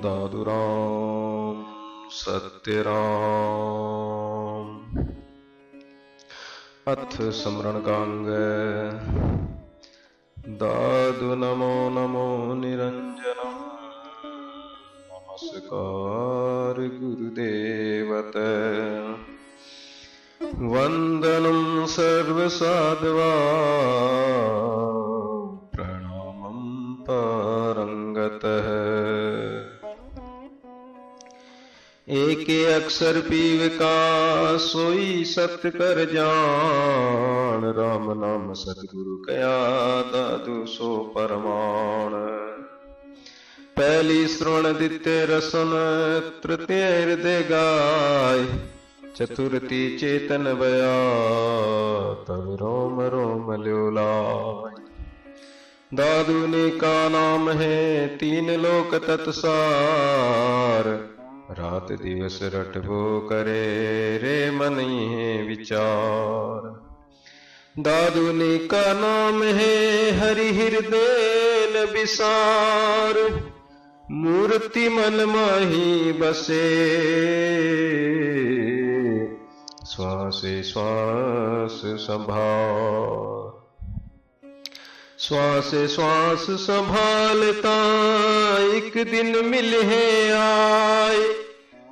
दादुराम सत्यराम। अथ स्मरण कांग। दादु नमो नमो निरंजनम। नमस्कार गुरुदेवत। वंदनम सर्वसाधवा। प्रणामं परंगतः। एक अक्षर पीव का सोई सत्य कर जान। राम नाम सतगुरु कया दादु सो परमाण। पहली श्रवण द्वितीय रसन तृतीय हृदय गाय। चतुर्थी चेतन बया तब रोम रोम ल्योलाय। दादुनी का नाम है तीन लोक तत्सार। रात दिवस रटबो करे रे मनी है विचार। दादुनी का नाम है हरि हृदय विसार। मूर्ति मन माही बसे श्वास श्वास संभाल। श्वास श्वास संभालता एक दिन मिले आए।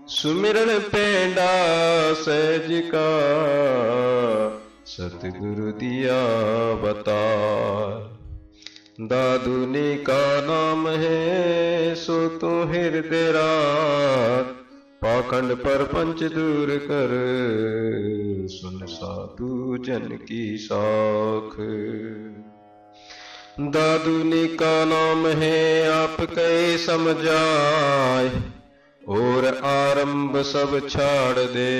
सुमिरन पेंडा सहज का सतगुरु दिया बता। दादुनी का नाम है सो तो हृदय रात। पाखंड पर पंच दूर कर सुन साधु जन की साख। दादुनी का नाम है आप कहे समझाए। और आरंभ सब छाड़ दे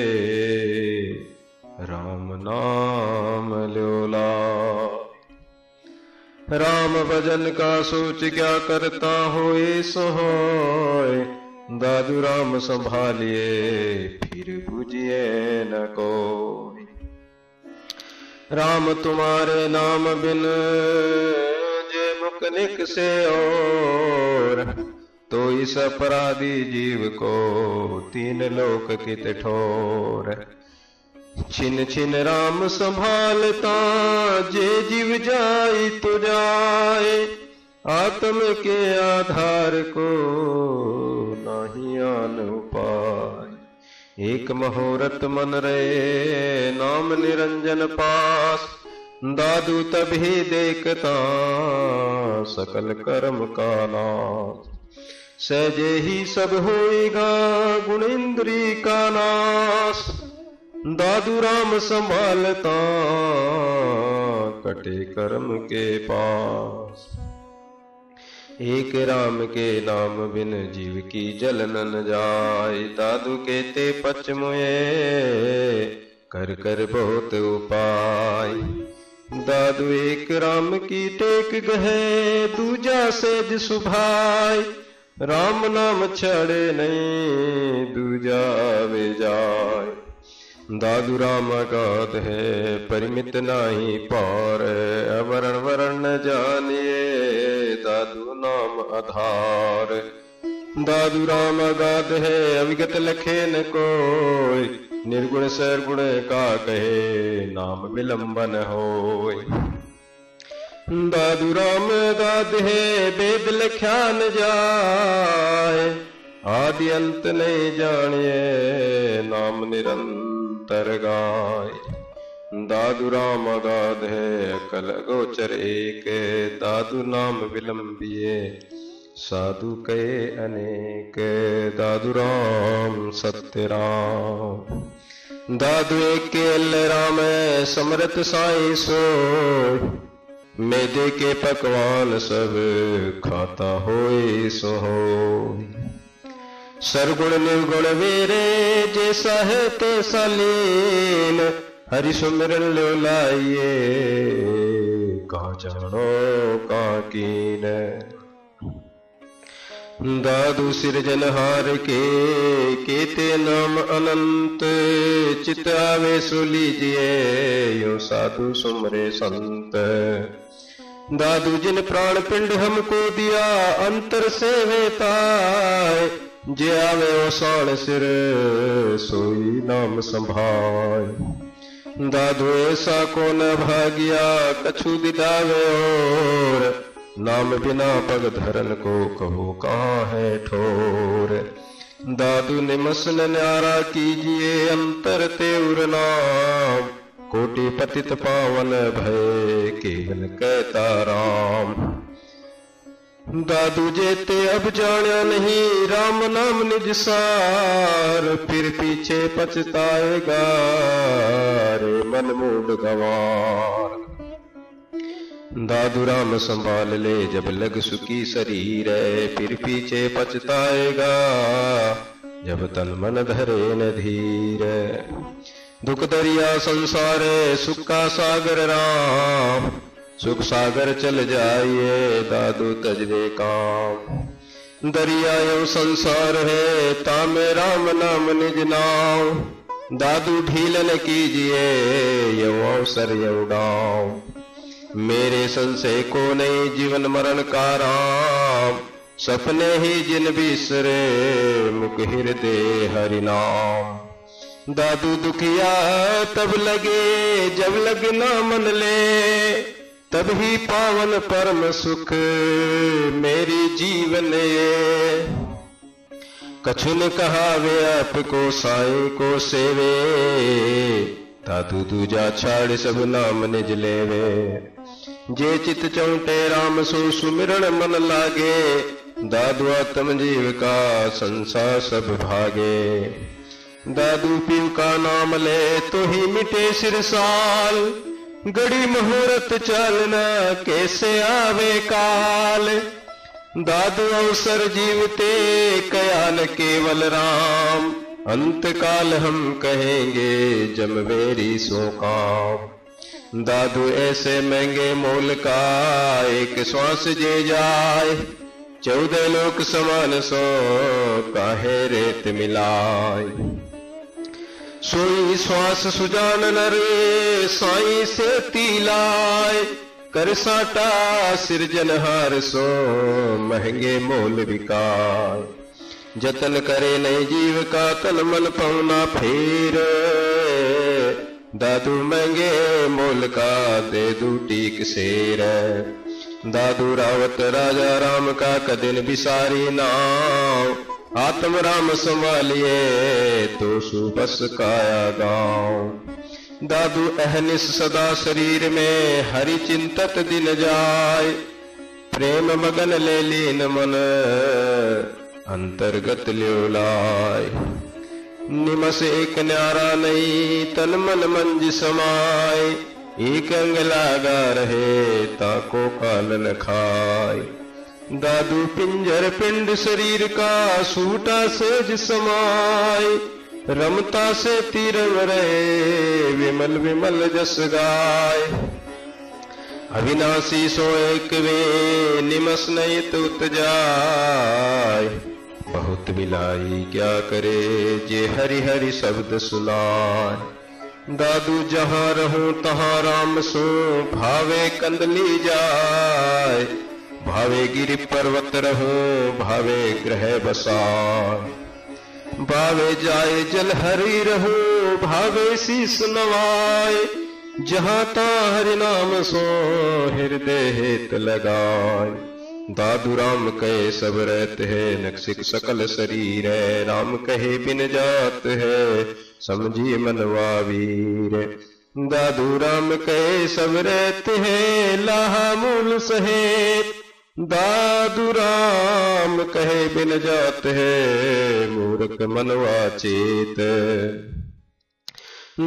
राम नाम ल्योला। राम भजन का सोच क्या करता होए सो होए। दादू राम संभालिए फिर बुझिए न कोई। राम तुम्हारे नाम बिन जे मुकनिक से और। तो इस अपराधी जीव को तीन लोक कित ठोर। छिन छिन राम संभालता जे जीव जाई तो जाए। आत्म के आधार को नहीं आन उपाय। एक मुहूर्त मन रहे नाम निरंजन पास। दादू तभी देखता सकल कर्म का नाश। सहजे ही सब होएगा गुण इंद्री का नाश। दादू राम संभालता कटे कर्म के पास। एक राम के नाम बिन जीव की जलन न जाए। दादू कहते पचमुए कर कर बहुत उपाय। दादू एक राम की टेक गहे दूजा सेज सुभाय। राम नाम छड़े नहीं दूजा वे जाय। दादू राम गात है परिमित नाही पार। अवरण वरण न जानिए दादू नाम आधार। दादू राम गात है अविगत लखे न कोय। निर्गुण सरगुण का कहे नाम विलंबन होय। दादू राम गात है वेद लख्या न जाए। आदि अंत नहीं जानिए नाम निरंतर गाय। दादू राम गाद है अकल गोचर एक। दादू नाम विलंबिए साधु कहे अनेक। दादू राम सत्य राम। दादू एक राम समरथ साई सो। मैदे के पकवान सब खाता होए सो होय। सरगुण निर्गुण वेरे जैसा है तैसा लीन। हरि सुमिरन ल्यो लाइए कहाँ जानो कहाँ कीन। दादू सिरजनहार के केते नाम अनंत। चित आवे सो लीजिए यो साधु सुमरे संत। दादू जिन प्राण पिंड हमको दिया अंतर से वेताय, जे आवे ओसाण सिर सोई नाम संभाय। दादू ऐसा को न भागिया कछु दिदावे और, नाम बिना पग धरन को कहो कहाँ है ठोर। दादू निमसन न्यारा कीजिए अंतर तेउर नाम, कोटि पतित पावन भय केवल कहता राम। दादू जेते अब जाना नहीं राम नाम निज सार, फिर पीछे पछताएगा रे मन मूड गंवार। दादू राम संभाल ले जब लग सुखी शरीर, फिर पीछे पछताएगा जब तन मन धरे न धीर। दुख दरिया संसार सुख का सागर राम, सुख सागर चल जाइए दादू तजवे काम। दरिया यो संसार है तामे राम नाम निज नाम, दादू ढील न कीजिए यो अवसर यो डाम। मेरे संशय को नहीं जीवन मरण का राम, सपने ही जिन बिसरे मुख हृदय हरि नाम। दादू दुखिया तब लगे जब लगना मन ले, तब ही पावन परम सुख मेरी जीवन ये। कछु न कहावे आपको साईं को सेवे, दादू दूजा छाड़ सब नाम निज लेवे। जे चित चौंटे राम सो सुमिरण मन लागे, दादू आत्म जीव का संसार सब भागे। दादू पीव का नाम ले तो ही मिटे सिरसाल, घड़ी मुहूर्त चलना कैसे आवे काल। दादू अवसर जीवते कयाल केवल राम, अंत काल हम कहेंगे जमवेरी सो काम। दादू ऐसे महंगे मोल का एक श्वास जे जाए, 14 लोक समान सो काहे रेत मिलाए। सोई श्वास सुजान नर साई से तिलाय, कर साटा सिरजनहार सो महंगे मोल बिकाय। जतन करे नहीं जीव का तन मन पौना फेर, दादू महंगे मोल का दे दू टीक शेर। दादू रावत राजा राम का कदिन बिसारी नाव, आत्म राम संभालिए तो सुबस काया गाँव। दादू अहनिस सदा शरीर में हरि चिंतत दिन जाय, प्रेम मगन ले लीन मन अंतर्गत ल्योलाय। निमस एक न्यारा नहीं तन मन मंज समाय, एक अंग लागा रहे ताको काल न खाय। दादू पिंजर पिंड शरीर का सूटा सेज समाय, रमता से तीरव रहे विमल विमल जस गाय। अविनाशी सो एक वे निमस नहीं तुत जाय, बहुत मिलाई क्या करे जे हरि हरि शब्द सुनाय। दादू जहाँ रहूं तहाँ राम सो भावे कंदली जाय, भावे गिरि पर्वत रहो भावे ग्रह बसाय। भावे जाए जल हरि रहो भावे शीस नवाय, जहाँ ता हरि नाम सो हृदय हेत लगाय। दादू राम कहे सब रहते है नक्सिक सकल शरीर है, राम कहे बिन जात है समझी मनवा वीर। दादू राम कहे सब रहते है लाहा मूल सहेत, दादू राम कहे बिन जात है मूर्ख मनवा चेत।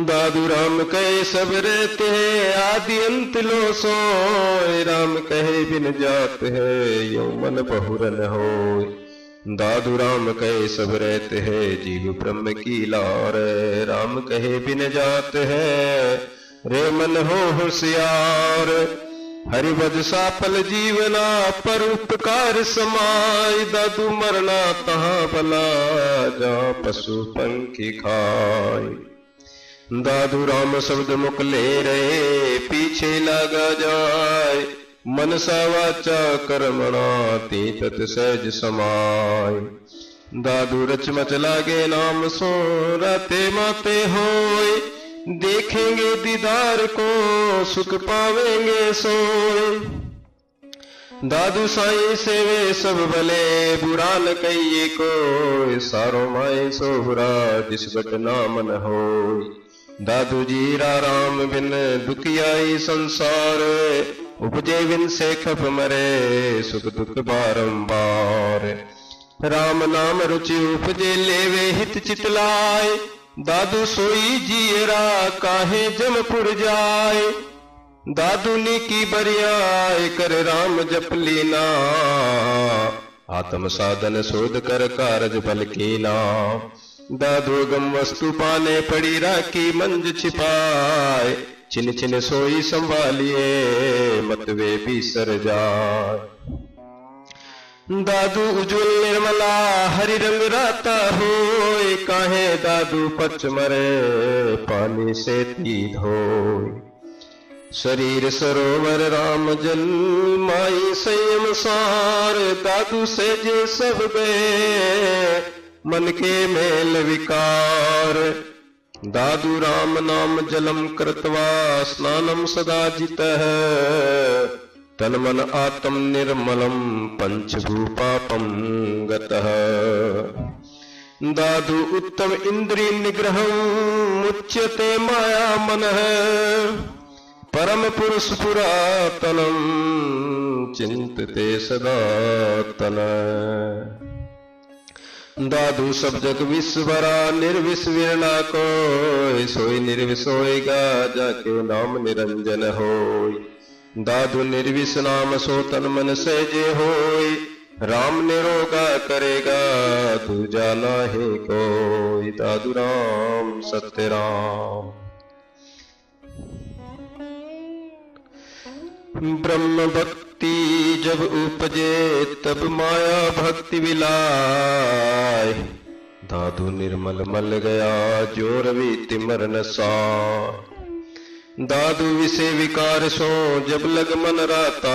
दादू राम कहे सब रहते हैं आदि अंत लो सोय, राम कहे बिन जात है यौमन बहुरन होय। दादू राम कहे सब रहते हैं जीव ब्रह्म की लार, राम कहे बिन जात है रे मन हो होशियार। हरिभज साफल जीवना पर उपकार समाय, दादू मरना तहाँ भला जहाँ पशु पंखी खाय। दादू राम शब्द मुख ले रहे पीछे लगा जाए, मनसा वाचा कर्मणा ते तत् सहज समाय। दादू रच मच लागे नाम सो राते माते होय, देखेंगे दीदार को सुख पावेंगे सोय। दादू साईं सेवे सब भले बुरा न कहिए कोय, सारो माए सो बुरा जिस बट नाम न होय। दादू जी राम बिन दुखियाई संसार, उपजे बिन से खप मरे सुख दुख बारंबार। राम नाम रुचि उपजे लेवे हित चितलाय, दादू सोई जियरा काहे जमपुर जाए। दादू नी की बरियाय कर राम जप लीना, आत्म साधन शोध कर कारज बल कीना। दादू गम वस्तु पाने पड़ी राखी मंज छिपाए, छिन छिन सोई संभालिए मत वे बिसर जाए। दादू उज्जवल निर्मला हरि रंग राता होय, काहे दादू पच मरे पानी से ती धोय। शरीर सरोवर राम जल माई संयम सार, दादू से जे सब गए मन के मेल विकार। दादू राम नाम जलम कृत्वा स्नानम सदा जितः, तन मन आत्म निर्मलम पंचभूपापम गतः। दादू उत्तम इंद्रिय निग्रहं मुच्यते माया मनः, परम पुरुष पुरातनम चिंतते सदा तनः। दादू सब जग विश्वरा निर्विष विरला कोय, सोई निर्विष होएगा जाके नाम निरंजन होय। दादू निर्विष नाम सो तन मन सहजे होय, राम निरोगा करेगा तू जाना है कोई। दादू राम सत्य राम। ब्रह्म भक्ति जब उपजे तब माया भक्ति विलाय, दादू निर्मल मल गया जो रवि तिमर नसाय। दादू विषय विकार सो जब लग मन राता,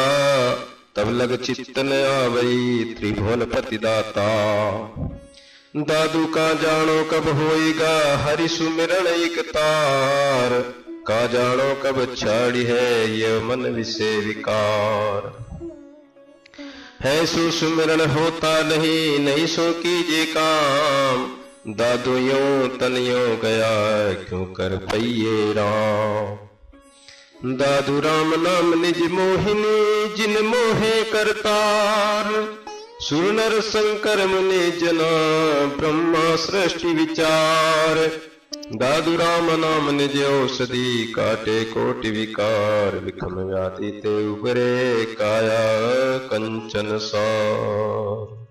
तब लग चित्तन आवई त्रिभुवन पति दाता। दादू का जानो कब होएगा हरि सुमिरण एक तार, का जानो कब छाड़ी है ये मन विषय विकार। है सो सुमिरण होता नहीं नहीं सो कीजिए काम, दादू यूं तन यूं गया क्यों कर पइये राम। दादू राम नाम निज मोहिनी जिन मोहे करतार, सुर नर शंकर मुनि जना ब्रह्मा सृष्टि विचार। दादू राम नाम निज औषधि काटे कोटि विकार, विखम व्याधि ते उबरे काया कंचन सार।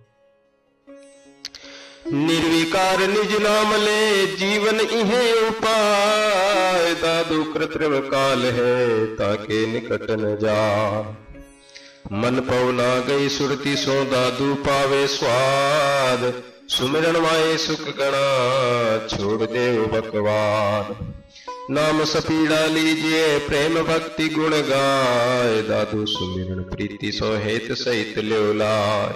निर्विकार निज नाम ले जीवन इहे उपाय, दादू कृत्रिम काल है ताके निकट न जा। मन पवना गई सुरति सो दादू पावे स्वाद, सुमिरन माए सुख गणा छोड़ देव बकवाद। नाम सपीड़ा लीजिए प्रेम भक्ति गुण गाय, दादू सुमिरन प्रीति सो हेत सहित ल्योलाय।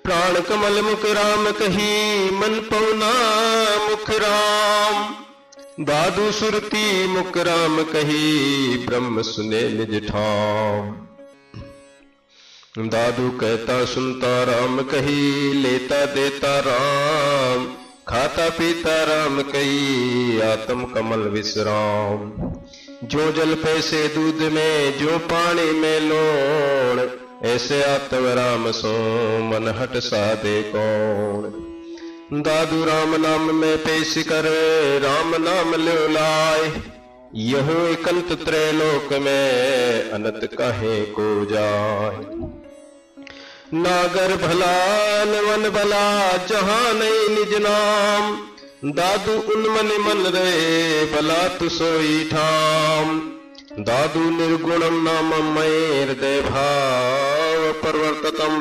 प्राण कमल मुख राम कही मन पवना मुख राम, दादू सुरती मुख राम कही ब्रह्म सुने निज ठाम। दादू कहता सुनता राम कही, लेता देता राम, खाता पीता राम कही आत्म कमल विश्राम। जो जल पैसे दूध में जो पानी में लोण, ऐसे आत्म राम सो मन हट साधे कौन। दादू राम नाम में पेश कर राम नाम ल्यो लाए, यहो एकांत त्रैलोक में अनंत कहे को जाए। नागर भला नवन भला जहां नहीं निज नाम, दादू उन्मन मन रहे भला तु सोई ठाम। दादू निर्गुणम नामम मये हृदय भाव प्रवर्ततम,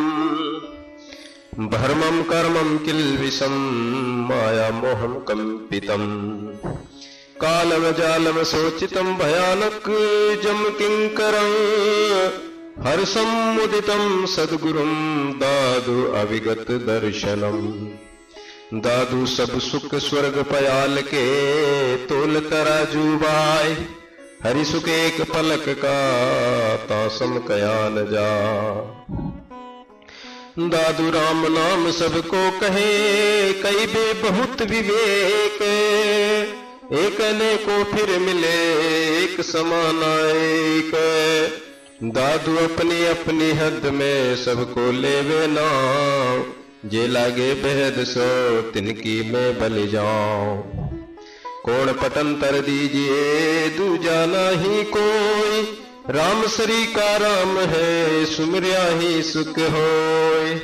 भर्मम कर्मम किल विषम माया मोहम कंपितम। कालम जालम सोचितम भयानक जम किंकरं हर्षम मुदितम सद्गुरुम दादु अविगत दर्शनम। दादू सब सुख स्वर्ग पयाल के तोल तराजू बाय, हरि सुख एक पलक का तासम कया न जा। दादू राम नाम सबको कहे कई बे बहुत विवेक, एक ने को फिर मिले एक समान एक। दादू अपनी अपनी हद में सबको लेवे नाम, जे लागे बेहद सो तिनकी मैं बल जाऊं। कौन पटंतर दीजिए दूजा नाही कोई, राम सरी का राम है सुमरिया ही सुख होय।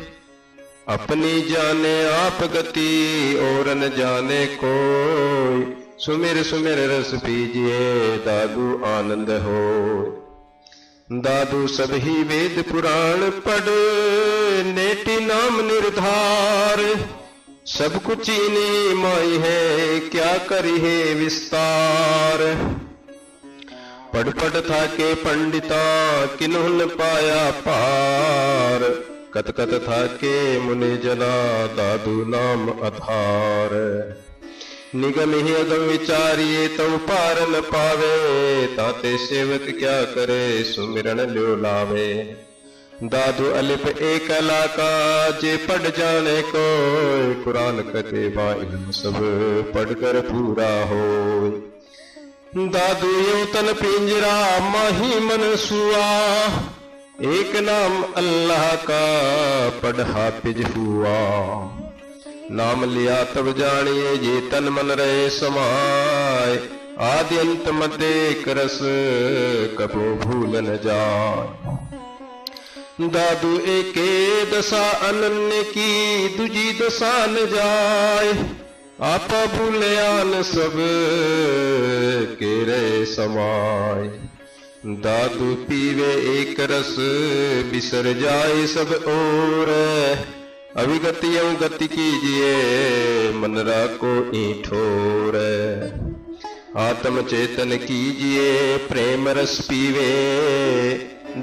अपनी जाने आप गति और न जाने कोई, सुमिर सुमिर रस पीजिए दादू आनंद हो। दादू सब ही वेद पुराण पढ़ नेटी नाम निर्धार, सब कुछ इन्हीं माई है क्या करी है विस्तार। पढ़ पढ़ था के पंडिता किन्होंने पाया पार, कत कत था के मुनि जना दादू नाम आधार। निगम ही अगम विचारिए तो पार न पावे, ताते सेवक क्या करे सुमिरन ल्यो लावे। दादू अलिफ एक का जे पढ़ जाने को, कुरान कते बा इल्म सब पढ़ कर पूरा हो। दादू यो तन पिंजरा माही मन सुआ, एक नाम अल्लाह का पढ़ हाफिज हुआ। नाम लिया तब जानिए ये तन मन रहे समाय, आदि अंत मध्य एक रस कबो भूल न जाए। दादू एके दशा अनन्य की दूजी दशा न जाए, आपा भूलयान सब के रे समाय। दादू पीवे एक रस बिसर जाए सब और, अविगतियों गति कीजिए मन राको ईठोर। आत्म चेतन कीजिए प्रेम रस पीवे,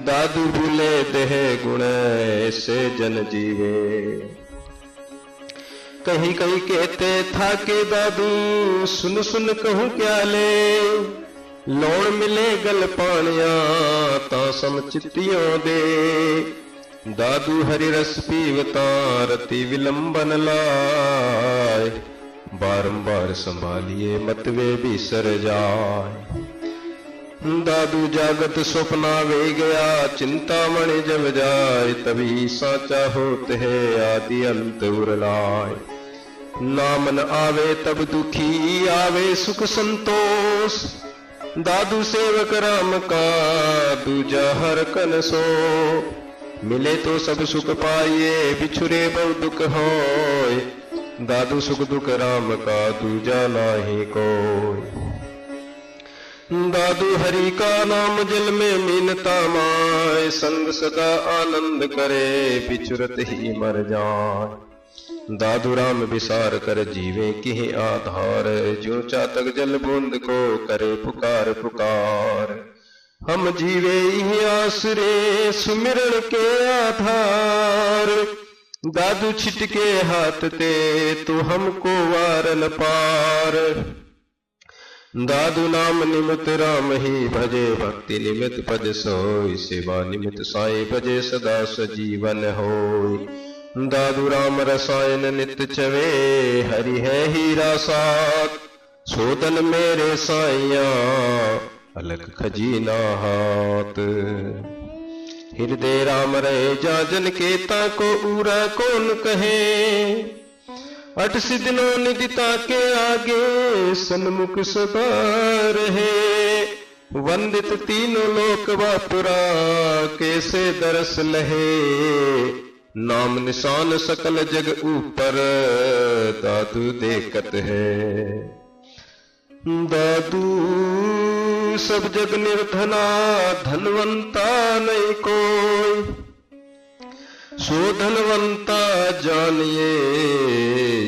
दादू भूले देह गुण ऐसे जन जीवे। कहीं कहीं कहते था के दादू सुन सुन कहूं क्या ले, लौण मिले गल पानिया ता सम चित्तियों दे। दादू हरि रस पीवता रति विलंबन लाए, बारंबार संभालिए मत वे बिसर जाए। दादू जागत स्वप्ना वे गया चिंतामणि जब जाए, तभी साचा होते है आदि अंत उरलाए। नाम न आवे तब दुखी आवे सुख संतोष, दादू सेवक राम का दूजा हर कन सो। मिले तो सब सुख पाइए बिछुरे बहु दुख होय, दादू सुख दुख राम का दूजा नाही कोय। दादू हरि का नाम जल में मीनता माय, संग सदा आनंद करे बिछुरत ही मर जाए। दादू राम विसार कर जीवे की आधार, जो चातक जल बूंद को करे पुकार पुकार। हम जीवे ही आसरे सुमिरन के आधार, दादू छिटके हाथ ते तो हमको वार न पार। दादू नाम निमित राम ही भजे, भक्ति निमित भज सोई, सेवा निमित साई भजे सदा सजीवन होय। दादू राम रसायन नित चवे, हरि है हीरा साथ, सोदन मेरे साइया अलग खजीना हाथ। हृदय राम रहे जाजन केता को उरा कौन कहे, अट सिद्धनों निदिता के आगे सन्मुख सदा रहे। वंदित तीनों लोक वापुरा कैसे दरस लहे, नाम निशान सकल जग ऊपर दादू देखत है। दादू सब जग निर्धना धनवंता नहीं कोई, सो धनवंता जानिए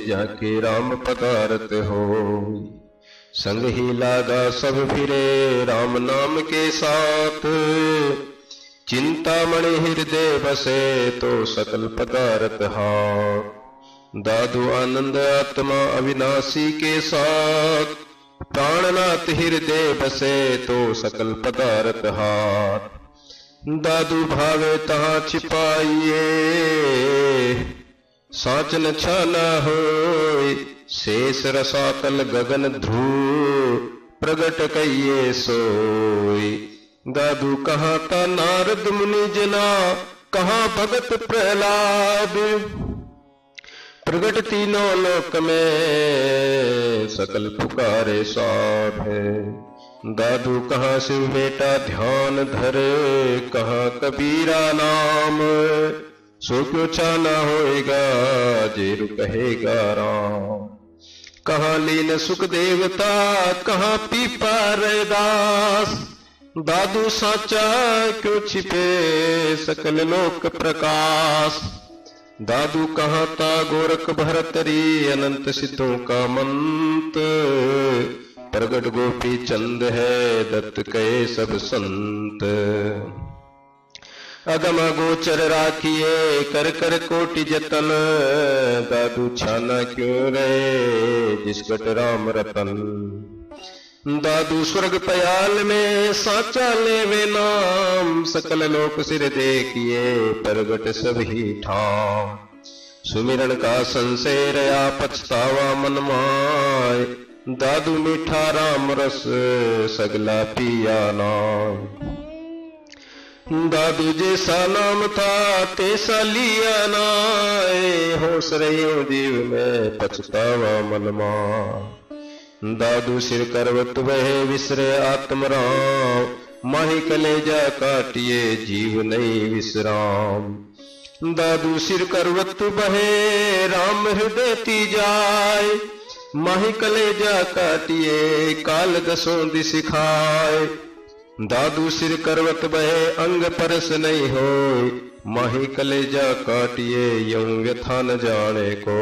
जाके राम पधारत हो। संग ही लागा सब फिरे राम नाम के साथ। चिंतामणि हृदय बसे तो सकल पदार्थ हाथ। दादू आनंद आत्मा अविनाशी के साथ। प्राणनाथ हृदय बसे तो सकल पदार्थ हाथ। दादू भावे तहाँ छिपाइए साच न छाना होय। शेष रसातल गगन ध्रुव प्रगट कहिए सोय। दादू कहाँ था नारद मुनि जना कहाँ भगत प्रहलाद। प्रगट तीनों लोक में सकल पुकारे साध है। दादू कहाँ शिव बेटा ध्यान धरे कहाँ कबीरा नाम। सो क्यों छाना होएगा जेरु कहेगा राम। कहाँ लीन सुख देवता कहाँ पीपा रैदास। दादू साचा क्यों छिपे सकल लोक प्रकाश। दादू कहाँ था गोरख भरतरी अनंत सिद्धों का मंत। प्रगट गोपी चंद है दत्त कहे सब संत। अगम गोचर राखिए कर कर कोटि जतन। दादू छाना क्यों रहे जिसकट राम रतन। दादू स्वर्ग पयाल में साचा लेवे नाम। सकल लोक सिर देखिए प्रगट सभी ठाम। सुमिरन का संशय रया पछतावा मन माय। दादू मीठा राम रस सगला पिया नाम। दादू जैसा नाम था तैसा लिया नाय। होश रही जीव में पछतावा मन माय। दादू सिर करवत वह विसरे आत्म राम। माही कलेजा काटिए जीव नहीं विश्राम। दादू सिर करवत बहे राम हृदय ती जाय। माही कलेजा काटिए काल दसों दिस खाए। दादू सिर करवत बहे अंग परस नहीं होय। माही कलेजा काटिए यूं व्यथा न जाने को।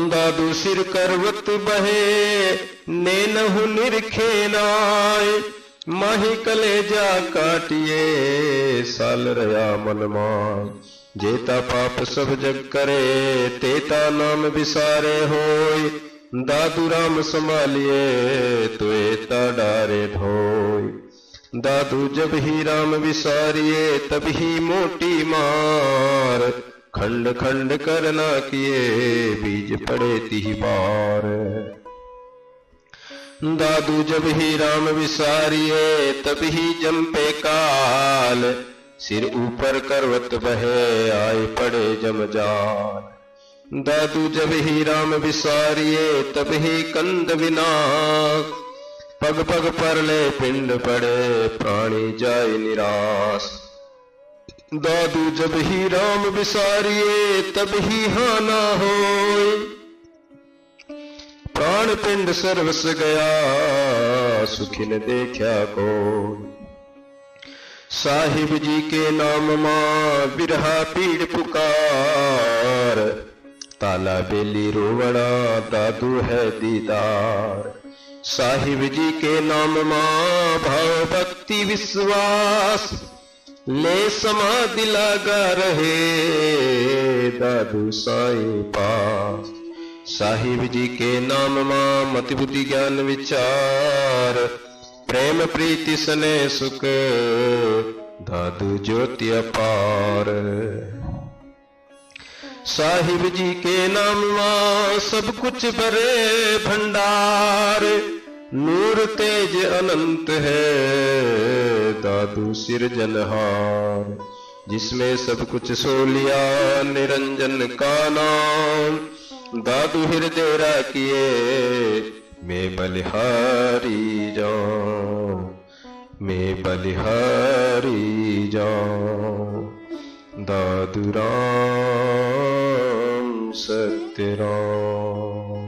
दादू सिर करवत बहे नैनहु निरखे नाय। माही कलेजा काटिए साल रया मन माय। जेता पाप सब जग करे तेता नाम विसारे होय। दादू राम संभालिए तो एता डारे ढोय। दादू जब ही राम विसारिए तब ही मोटी मार। खंड खंड करना किए बीज पड़े तिहि बार। दादू जब ही राम विसारिए तब ही जंपे काल। सिर ऊपर करवत बहे आए पड़े जमजाल। दादू जब ही राम विसारिए तब ही कंद विनाश। पग पग पर ले पिंड पड़े प्राणी जाए निराश। दादू जब ही राम विसारिए तब ही हाना होय। प्राण पिंड सर्वस गया सुखी न देखा को। साहिब जी के नाम मां बिरहा पीड़ पुकार। ताला बेली रोवड़ा दादू है दीदार। साहिब जी के नाम मां भाव भक्ति विश्वास। ले समाधि लगा रहे दादू साईं पास। साहिब जी के नाम मां मति बुद्धि ज्ञान विचार। प्रेम प्रीति सने सुख दादू ज्योति अपार। साहिब जी के नाम मां सब कुछ भरे भंडार। नूर तेज अनंत है दादू सिरजनहार। जिसमें सब कुछ सो लिया निरंजन का नाम। दादू हृदय राखिए मैं बलिहारी जाऊं। मैं बलिहारी जाऊं। दादू राम सत्य राम।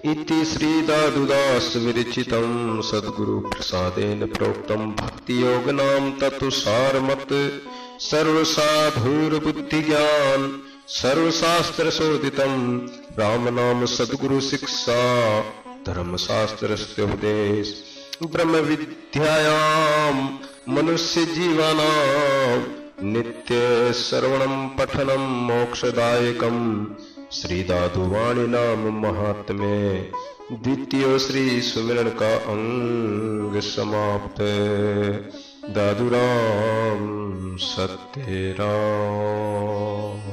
इति श्री दादुदास विरचितं सद्गुरु प्रसादेन प्रोक्तं भक्ति योग नाम तत्व सारमत। सर्वसाधुर्बुद्धि ज्ञान सर्वशास्त्र शोधितम राम नाम सद्गुरु शिक्षा धर्म शास्त्र उपदेश ब्रह्म विद्यायाम मनुष्य जीवानाम नित्य श्रवणम पठनम मोक्षदायकम श्री दादुवाणी नाम महात्म्य द्वितीय श्री सुमिरन का अंग समाप्त। दादू राम सत्य राम।